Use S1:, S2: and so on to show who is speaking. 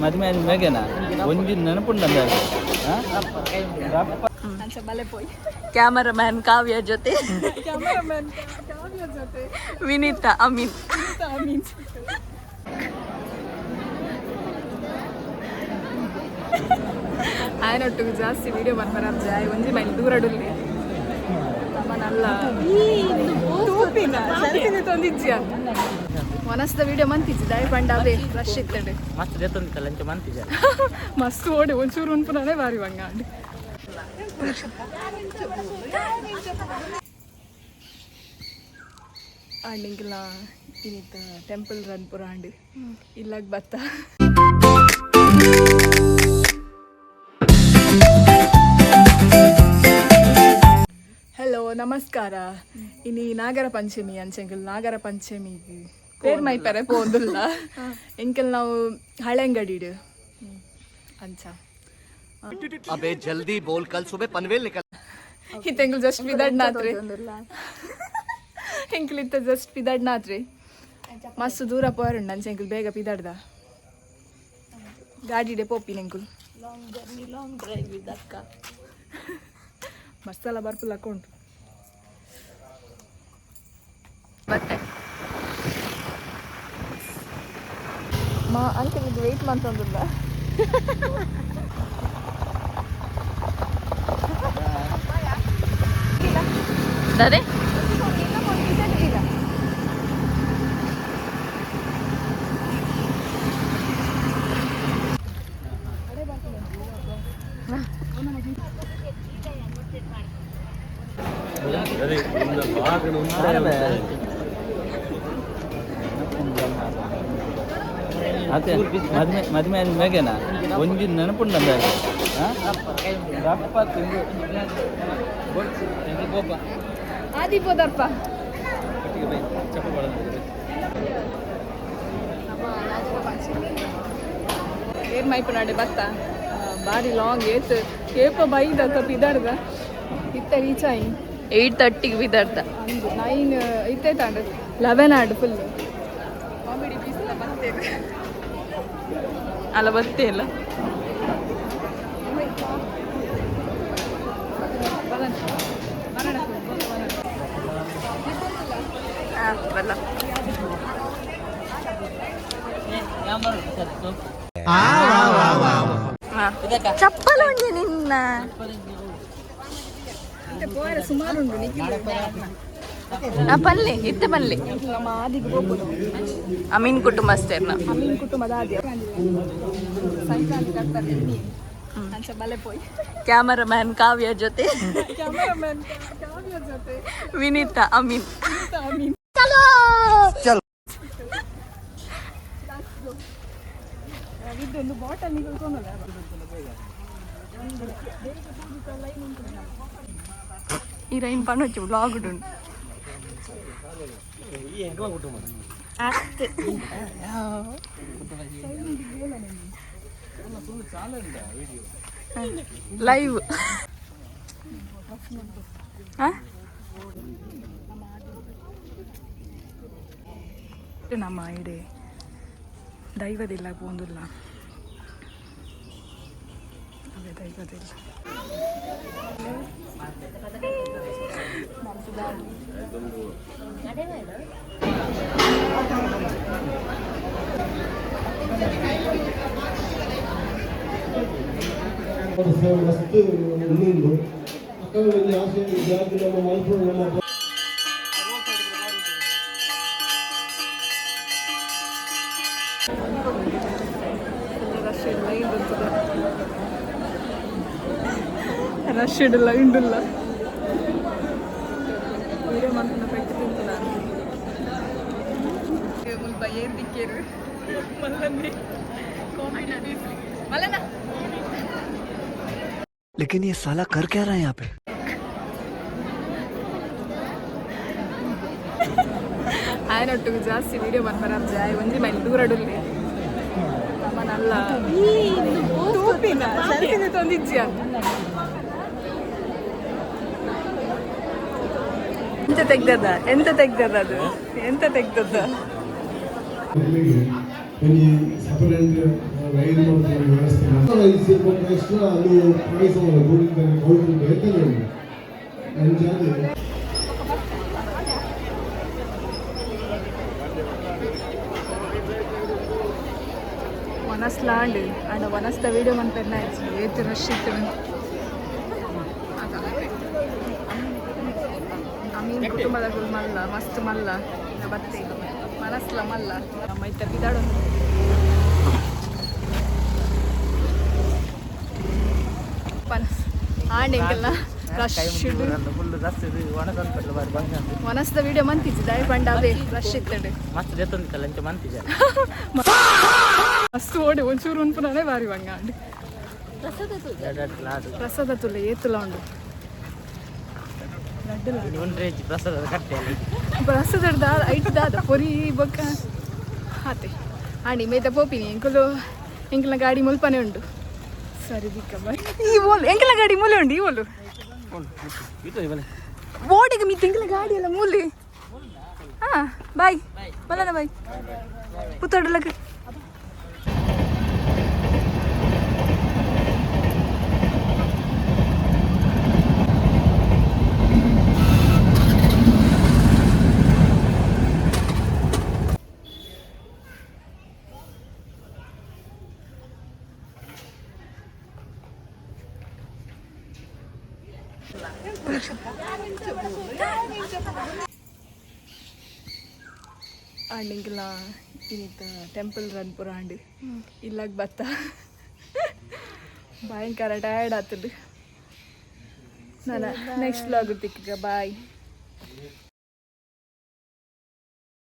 S1: ಮದುವೆ ಮೇಗೆನಾ ಒಂಜಿ ನೆನಪುಂಡ
S2: ಕ್ಯಾಮರಾಮ್ಯಾನ್ ಕಾವ್ಯ ಜೊತೆ ವಿನೀತಾ ಅಮೀನ್ ఆయనొట్టుకు ಜಾಸ್ತಿ ವಿಡಿಯೋ ಮಾಡ್ಬಾರ ಜಾಯ್ ಒಂಜಿ ಮೈಲ್ ದೂರಡುಲ್ಲಿ ನಲ್ಲ ತೊಂದಿಜ್ಜಿ ಮನಸ್ದ ವಿಡಿಯೋ ಮಂತಿಜ್ಜಿ ದಯ ಪಂಡ ಅವೇ ರಶ್ ಇತ್ತಡೆ
S1: ಮಸ್ತ್ ದೇತೊಂದಿತ್ತಲ್ಲ ಅಂಚೆ ಮಂತಿಜ
S2: ಮಸ್ತ್ ಓಡಿ ಒಂಚೂರು ಉನ್ಪುನೇ ಬಾರಿ ಬಂಗಾಂಡ್ ಆಂಡಿಂಗಿಲ್ಲ ಇನ್ನಿತ್ತ ಟೆಂಪಲ್ ರನ್ ಪುರ ಆಂಡಿ ಇಲ್ಲಾಗ ಬತ್ತ ಹಲೋ ನಮಸ್ಕಾರ ಇನಿ ನಾಗರ ಪಂಚಮಿ ಅಂಚೆಂಕಲ್ ನಾಗರ ಪಂಚಮಿ ಪೇರ್ ಮೈಪರೆ ಪೋಂದುಲ್ಲ ಎಂಕಲ್ ನಾವು ಹಳೆಂಗಡಿಡು ಅಂಚ
S3: अबे जल्दी बोल कल सुबह पनवेल निकल
S2: ಎಂಕಲ್ ಜಸ್ಟ್ ಪಿದಡ್ನಾತ್ರಿ ಎಂಕಲ್ ಇತ್ತ ಜಸ್ಟ್ ಪಿದಡ್ನಾತ್ರಿ ಮಸ್ತ್ ದೂರ ಪೋರುಂಡು ಅಂಚೆ ಎಂಕಲ್ ಬೇಗ ಪಿದಡ್ದ ಗಾಡಿಡೆ ಪೋಪಿನ ಎಂಕಲ್
S4: ಲಾಂಗ್ ಡ್ರೈವ್ ವಿತ್ ಅಕ್ಕ
S2: ಮಸ್ತೆಲ್ಲ ಬರ್ಪುಲ್ಲ ಉಂಟು
S4: ಮತ್ತೆ
S2: ಮಾ ಅಂಕಲ್ ಇದು ವೆಯ್ಟ್ ಮಾಡ್ತಂದಿಲ್ಲ
S4: ಅದೇ
S1: ಅದೇ ಮದುವೆ ಮೇಗೆನಾ ಒಂಜಿ ನೆನಪುಂಡ
S2: ಆದಿಬೋದಪ್ಪ ಏನ್ ಮೈಪುನಾಡೆ ಬತ್ತ ಬಾರಿ ಲಾಂಗ್ ಏಪ ಬೈದ ಪಿದಾಡ್ದ ಇತ್ತ ರೀಚ್ ಆಯಿ
S4: 8:30 ಬಿದ್ದಾಡ್ತ
S2: 9 ಇತ್ತೆ ತಾಂಡ 11 ಆಡ್ ಫುಲ್ ಕಾಮಿಡಿ ಪೀಸ್ ಎಲ್ಲ ಬರ್ತೇವೆ
S4: ಅಲ್ಲ ಬತ್ತೇ ಇಲ್ಲ ಬಲ್ಲ ಚಪ್ಪಲ್ ಉಂಡೆ ನಿನ್ನ
S2: ಸುಮಾರು ಉಂಟು
S4: ಪಲ್ಲೆ ಇತ್ತ ಪಲ್ಲೆ
S2: ನಮ್ಮ ಆದಿಗೆ ಹೋಗ್ಬೋದು
S4: ಅಮೀನ್ ಕುಟುಂಬಸ್ಥರ್ನ
S2: ಅಮೀನ್ ಕುಟುಂಬದ ಆದಿ ಸಂಕ್ರಾಂತಿ ಕಟ್ತಾರೆ ಅಂಚೆ ಬಲೆ ಪೋಯ್
S4: ಕ್ಯಾಮರಾಮ್ಯಾನ್ ಕಾವ್ಯ ಜೊತೆ
S2: ಕ್ಯಾಮರಾಮನ್ ಕಾವ್ಯ ಜೊತೆ
S4: ವಿನೀತಾ ಅಮೀನ್
S2: ಅಮೀನ್ ಇದೊಂದು ಬಾಟಲ್ ನಿಲ್ಕೊಂಡಲ್ಲ
S4: ಈ ರೈನ್ ಪಣ್ಣೊಚ್ಚು ಬ್ಲಾಗ್ ಉಂಟು ಲೈವ್ ನಮ್ಮ ಇಡೆ ದೈವದಿಲ್ಲ ಪೋಂದಿಲ್ಲ ಅದೇ ದೈವದಿಲ್ಲ
S5: ಮಸ್ತ್ ಇನ್ನೊಂದು ಅಕ್ಕಗಳಲ್ಲಿ ಆಸೆ ಜಾತಿ ನಮ್ಮ ಮೈಸೂರು ನಮ್ಮ
S2: ರಶ್ ಇಡಲ್ಲ ಇಂಡಿಲ್ಲ ವೀಡಿಯೋ ಮಾಡ್ಕೊಂಡ ಪೆಟ್ಟು ತಿಂತಲ್ಲ ಮುಲ್ಪ ಏರ್ ದಿಕ್ಕೇರು ಮಲ್ಲನ್ನೇ ಕಾಮಿಡಿ ಮಲ್ಲನ
S3: लेकिन ये साला कर क्या रहा है यहाँ पे
S2: ఆయనొట్టుకు ಜಾಸ್ತಿ ವಿಡಿಯೋ ಮಾಡ್ಬಾರ ಜಾಯ್ ಒಂಜಿ ಮೈಲ್ ದೂರಡುಲ್ಲಿ ನಮ್ಮ ನಲ್ಲ ತೊಂದಿಜ್ಜಿ ಎಂತ ತೆಗ್ದದ ಅದು
S5: ಸಪರೇಟ್ ರೈಲು ವ್ಯವಸ್ಥೆ ರೈಸ್ ಎಕ್ಸ್ಟ್ರಾ ಅದು ಪಾಯಸವನ್ನು ಕೂಡಿದ್ದಾರೆ ಕೌಂಟ್ರು ಬೇಕೇ ಉಂಟು ಅಂಚಾದ್ರೆ
S4: ವನಸ್ಲಾಂಡ್ ಆಂಡ ವನಸ್ದ ವೀಡಿಯೋ ಮನ್ಪೆರ್ನ ಏತು ರಶ್ ಇತ್ತು ಅಮೀನ್ ಕುಟುಂಬದ ಮಲ್ಲ ಮಸ್ತ್ ಮಲ್ಲ ಬತ್ತೆ ಮನಸ್ಲ ಮಲ್ಲ ನಮ್ಮ ಇತ್ತ ಬಿದಾಡು ಪನಸ್ ಆಂಡೆಂಗೆಲ್ಲ ರಶ್
S1: ಫುಲ್ ರಸ್ ಒಣಸಂಪಟ್ಲ ಬಾರಿ ಬಂಗ
S4: ವನಸ್ದ ವೀಡಿಯೋ ಮಂತಿತ್ತು ದಯ ಪಂಡ ಅವೇ ರಶ್ ಇತ್ತಡೆ
S1: ಮಸ್ತ್ ದೇತೊಂದು ಕಲಂಚ ಮಂತಿಜ
S4: ಮಸ್ತ್ ಓಡಿ ಒಂಚೂರು ಉನ್ಪುನೇ ಬಾರಿ ಬಂಗ ಅಂಡ್ ಪ್ರಸಾದ ತುಲೆ ಏತುಲ ಉಂಡು
S1: ಒಂದ್ರೇಜ್ ಪ್ರಸಾದದ ಕಟ್ಟೆ
S4: ಪ್ರಸಾದ ಐಟ್ ದಾದ ಪೊರಿ ಬೊಕ್ಕ ಹಾತೆ ಆಂಡಿ ಮೇತ ಪೋಪಿನಿ ಎಂಕಲ್ನ ಗಾಡಿ ಮುಲ್ಪನೆ ಉಂಡು ಸರಿ ದಿಕ್ಕ ಬಾಯ್ ಈ ಓಲು ಎಂಕಲ್ನ ಗಾಡಿ ಮೂಲೆ ಉಂಡು ಈ ಓಲು ಓಡಿಗೆ ಮಿತ್ತ ಎಂಕಲ್ನ ಗಾಡಿ ಎಲ್ಲ ಮೂಲೆ ಹಾಂ ಬಾಯ್ ಬಲ್ಲನ ಬಾಯ್ ಪುತ್ತೋಡಲಕ್ಕೆ ಆಂಡ್ ಇಂಕಲ ಇನ್ನಿತ್ತ ಟೆಂಪಲ್ ರನ್ ಪುರ ಆಂಡ್ ಇಲ್ಲಾಗ ಬತ್ತ ಭಯಂಕರ ಟಯರ್ಡ್ ಆತದು ನಾನು ನೆಕ್ಸ್ಟ್ ವ್ಲಾಗ್ ತಿಕ್ಕ ಬಾಯ್